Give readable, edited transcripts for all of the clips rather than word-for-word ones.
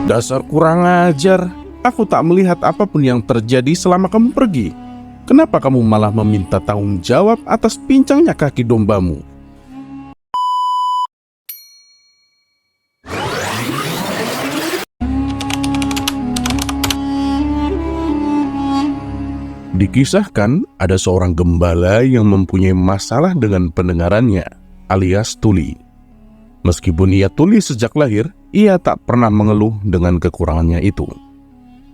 Dasar kurang ajar, aku tak melihat apapun yang terjadi selama kamu pergi. Kenapa kamu malah meminta tanggung jawab atas pincangnya kaki dombamu? Dikisahkan ada seorang gembala yang mempunyai masalah dengan pendengarannya, alias tuli. Meskipun ia tuli sejak lahir, ia tak pernah mengeluh dengan kekurangannya itu.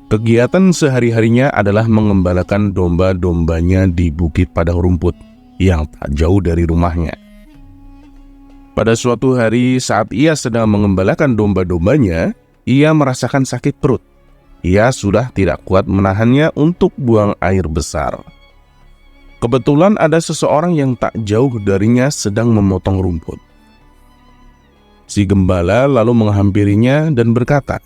Kegiatan sehari-harinya adalah mengembalakan domba-dombanya di bukit padang rumput yang tak jauh dari rumahnya. Pada suatu hari saat ia sedang mengembalakan domba-dombanya, ia merasakan sakit perut. Ia sudah tidak kuat menahannya untuk buang air besar. Kebetulan ada seseorang yang tak jauh darinya sedang memotong rumput. Si gembala lalu menghampirinya dan berkata,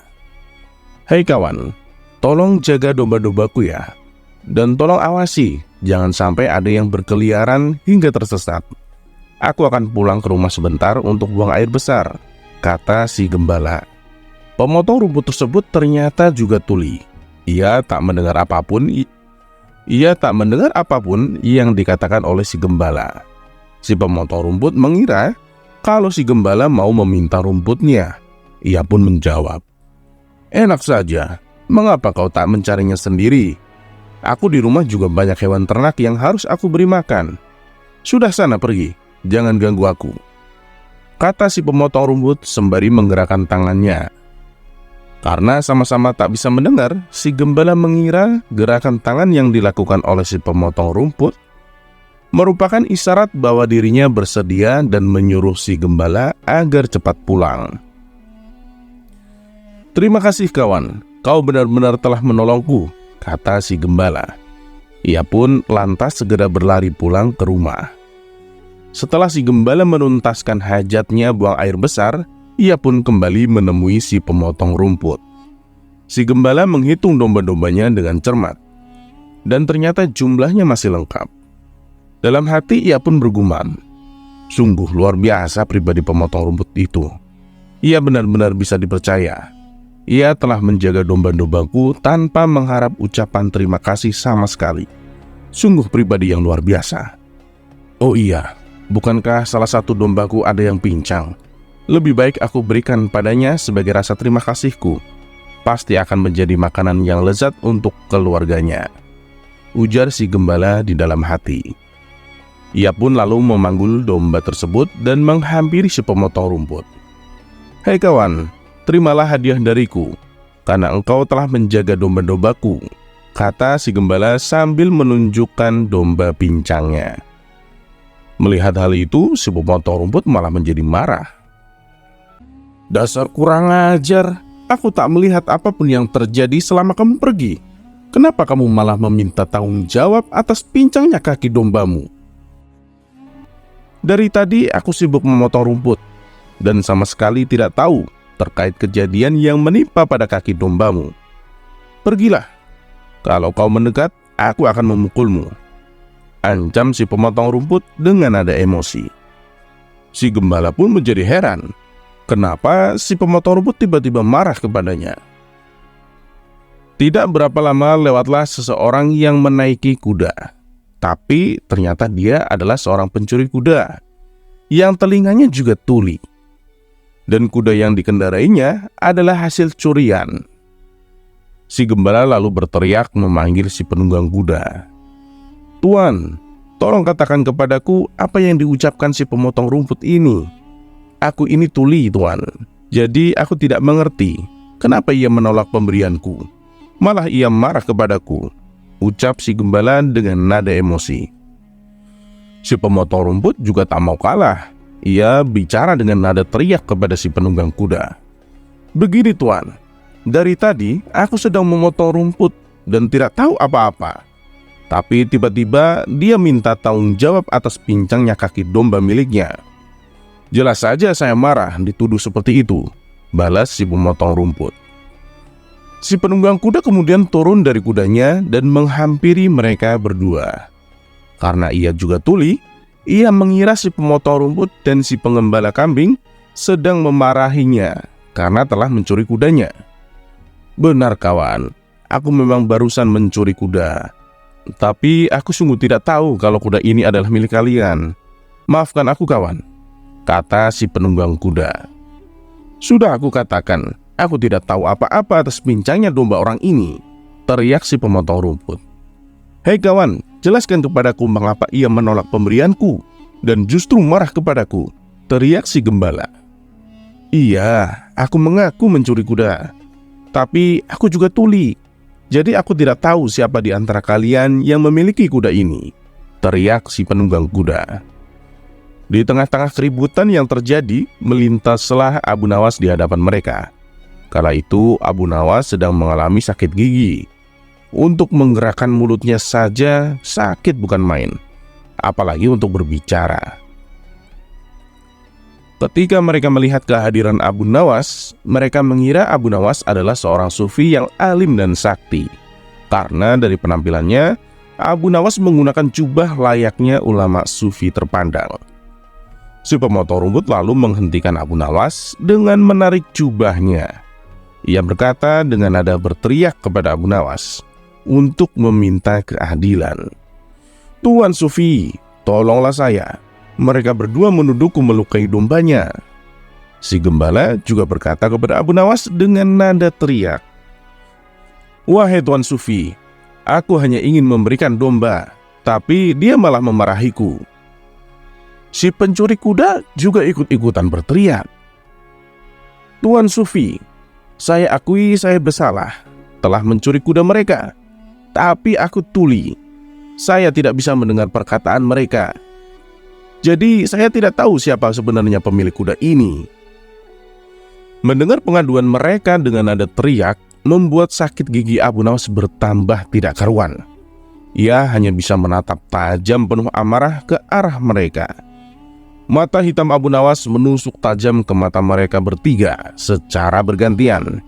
"Hei kawan, tolong jaga domba-dombaku ya. Dan tolong awasi, jangan sampai ada yang berkeliaran hingga tersesat. Aku akan pulang ke rumah sebentar untuk buang air besar," kata si gembala. Pemotong rumput tersebut ternyata juga tuli. Ia tak mendengar apapun yang dikatakan oleh si gembala. Si pemotong rumput mengira kalau si gembala mau meminta rumputnya. Ia pun menjawab, "Enak saja, mengapa kau tak mencarinya sendiri? Aku di rumah juga banyak hewan ternak yang harus aku beri makan. Sudah sana pergi, jangan ganggu aku," kata si pemotong rumput sembari menggerakkan tangannya. Karena sama-sama tak bisa mendengar, si gembala mengira gerakan tangan yang dilakukan oleh si pemotong rumput merupakan isyarat bahwa dirinya bersedia dan menyuruh si gembala agar cepat pulang. "Terima kasih kawan, kau benar-benar telah menolongku," kata si gembala. Ia pun lantas segera berlari pulang ke rumah. Setelah si gembala menuntaskan hajatnya buang air besar, ia pun kembali menemui si pemotong rumput. Si gembala menghitung domba-dombanya dengan cermat, dan ternyata jumlahnya masih lengkap. Dalam hati ia pun bergumam, "Sungguh luar biasa pribadi pemotong rumput itu. Ia benar-benar bisa dipercaya. Ia telah menjaga domba-dombaku tanpa mengharap ucapan terima kasih sama sekali. Sungguh pribadi yang luar biasa. Oh iya, bukankah salah satu dombaku ada yang pincang? Lebih baik aku berikan padanya sebagai rasa terima kasihku. Pasti akan menjadi makanan yang lezat untuk keluarganya," ujar si gembala di dalam hati. Ia pun lalu memanggul domba tersebut dan menghampiri si pemotong rumput. "Hei kawan, terimalah hadiah dariku, karena engkau telah menjaga domba-dombaku," kata si gembala sambil menunjukkan domba pincangnya. Melihat hal itu, si pemotong rumput malah menjadi marah. "Dasar kurang ajar, aku tak melihat apapun yang terjadi selama kamu pergi. Kenapa kamu malah meminta tanggung jawab atas pincangnya kaki dombamu? Dari tadi aku sibuk memotong rumput, dan sama sekali tidak tahu terkait kejadian yang menimpa pada kaki dombamu. Pergilah, kalau kau mendekat, aku akan memukulmu," ancam si pemotong rumput dengan nada emosi. Si gembala pun menjadi heran. Kenapa si pemotong rumput tiba-tiba marah kepadanya? Tidak berapa lama lewatlah seseorang yang menaiki kuda. Tapi ternyata dia adalah seorang pencuri kuda yang telinganya juga tuli. Dan kuda yang dikendarainya adalah hasil curian. Si gembala lalu berteriak memanggil si penunggang kuda. "Tuan, tolong katakan kepadaku apa yang diucapkan si pemotong rumput ini. Aku ini tuli, tuan. Jadi aku tidak mengerti kenapa ia menolak pemberianku. Malah ia marah kepadaku," ucap si gembala dengan nada emosi. Si pemotong rumput juga tak mau kalah. Ia bicara dengan nada teriak kepada si penunggang kuda. "Begini tuan, dari tadi aku sedang memotong rumput dan tidak tahu apa-apa. Tapi tiba-tiba dia minta tanggung jawab atas pincangnya kaki domba miliknya. Jelas saja saya marah dituduh seperti itu," balas si pemotong rumput. Si penunggang kuda kemudian turun dari kudanya dan menghampiri mereka berdua. Karena ia juga tuli, ia mengira si pemotong rumput dan si penggembala kambing sedang memarahinya karena telah mencuri kudanya. Benar kawan, aku memang barusan mencuri kuda. Tapi aku sungguh tidak tahu kalau kuda ini adalah milik kalian. Maafkan aku kawan, kata si penunggang kuda. Sudah aku katakan, aku tidak tahu apa-apa atas pincangnya domba orang ini, teriak si pemotong rumput. Hei kawan, jelaskan kepadaku mengapa ia menolak pemberianku dan justru marah kepadaku, teriak si gembala. Iya, aku mengaku mencuri kuda. Tapi aku juga tuli, jadi aku tidak tahu siapa di antara kalian yang memiliki kuda ini, teriak si penunggang kuda. Di tengah-tengah keributan yang terjadi, melintaslah Abu Nawas di hadapan mereka. Kala itu Abu Nawas sedang mengalami sakit gigi. Untuk menggerakkan mulutnya saja sakit bukan main, apalagi untuk berbicara. Ketika mereka melihat kehadiran Abu Nawas, mereka mengira Abu Nawas adalah seorang sufi yang alim dan sakti. Karena dari penampilannya, Abu Nawas menggunakan jubah layaknya ulama sufi terpandang. Si pemotong rumput lalu menghentikan Abu Nawas dengan menarik jubahnya. Ia berkata dengan nada berteriak kepada Abu Nawas untuk meminta keadilan. Tuan Sufi, tolonglah saya. Mereka berdua menuduhku melukai dombanya. Si gembala juga berkata kepada Abu Nawas dengan nada teriak. Wahai Tuan Sufi, aku hanya ingin memberikan domba, tapi dia malah memarahiku. Si pencuri kuda juga ikut-ikutan berteriak. Tuan Sufi, saya akui saya bersalah, telah mencuri kuda mereka. Tapi aku tuli, saya tidak bisa mendengar perkataan mereka. Jadi saya tidak tahu siapa sebenarnya pemilik kuda ini. Mendengar pengaduan mereka dengan nada teriak, membuat sakit gigi Abu Nawas bertambah tidak karuan. Ia hanya bisa menatap tajam penuh amarah ke arah mereka. Mata hitam Abu Nawas menusuk tajam ke mata mereka bertiga secara bergantian.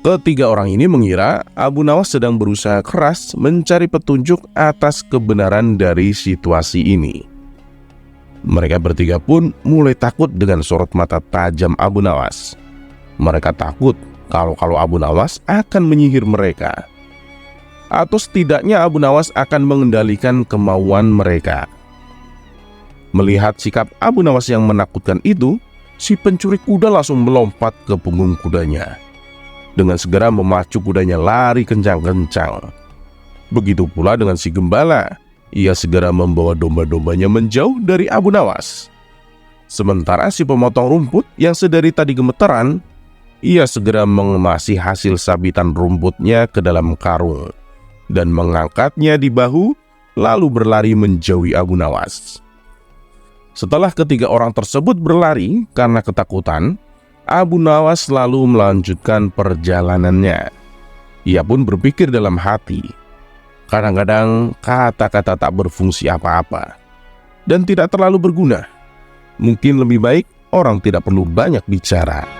Ketiga orang ini mengira Abu Nawas sedang berusaha keras mencari petunjuk atas kebenaran dari situasi ini. Mereka bertiga pun mulai takut dengan sorot mata tajam Abu Nawas. Mereka takut kalau Abu Nawas akan menyihir mereka, atau setidaknya Abu Nawas akan mengendalikan kemauan mereka. Melihat sikap Abu Nawas yang menakutkan itu, si pencuri kuda langsung melompat ke punggung kudanya. Dengan segera memacu kudanya lari kencang-kencang. Begitu pula dengan si gembala. Ia segera membawa domba-dombanya menjauh dari Abu Nawas. Sementara si pemotong rumput yang sedari tadi gemeteran, ia segera mengemasi hasil sabitan rumputnya ke dalam karung dan mengangkatnya di bahu, lalu berlari menjauhi Abu Nawas. Setelah ketiga orang tersebut berlari karena ketakutan, Abu Nawas lalu melanjutkan perjalanannya. Ia pun berpikir dalam hati, kadang-kadang kata-kata tak berfungsi apa-apa dan tidak terlalu berguna. Mungkin lebih baik orang tidak perlu banyak bicara.